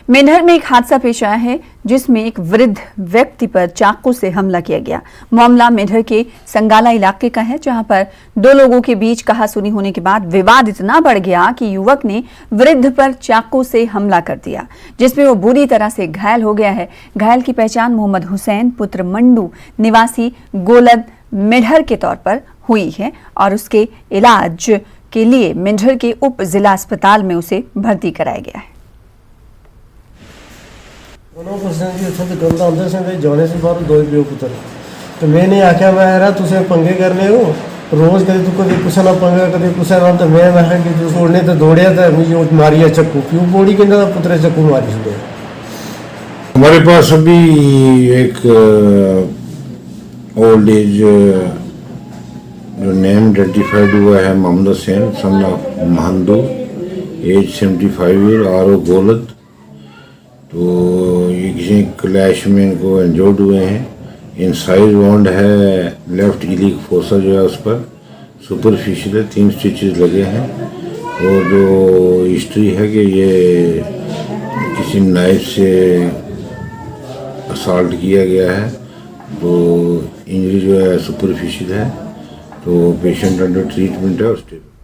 मेंढर में एक हादसा पेश आया है जिसमें एक वृद्ध व्यक्ति पर चाकू से हमला किया गया। मामला मेंढर के संगाला इलाके का है, जहां पर दो लोगों के बीच कहासुनी होने के बाद विवाद इतना बढ़ गया कि युवक ने वृद्ध पर चाकू से हमला कर दिया, जिसमें वो बुरी तरह से घायल हो गया है। घायल की पहचान मोहम्मद हुसैन पुत्र मंडू निवासी गोलद मेंढर के तौर पर हुई है और उसके इलाज के लिए मेंढर के उप जिला अस्पताल में उसे भर्ती कराया गया है। गंदा अंदर से जाने से बाहर दो ही पुत्र तो मैंने आख्या मैं यार तुझे पंगे करने हो रोज कभी तू कभी कुछ ना पंगा कभी कुछ ना तो मैं कि तू छोड़ने तो दौड़िया था मुझे मारिया चक्कू क्यों बॉडी के अंदर पुत्र चक्कू मारी सुबह। हमारे पास अभी एक ओल्ड एज जो नेम आइडेंटिफाइड हुआ है Mohammad Hussain son of Mahandu age 75 year R O. गोलद। तो ये किसी क्लैश में इनको इंजर्ड हुए हैं। इनसाइड वाउंड है लेफ्ट इलिक फोसा जो है उस पर सुपरफिशियल है, 3 स्टिचेस लगे हैं। और जो हिस्ट्री है कि ये किसी नाइफ से असॉल्ट किया गया है, तो इंजरी जो है सुपरफिशियल है। तो पेशेंट अंडर ट्रीटमेंट है और स्टेबल।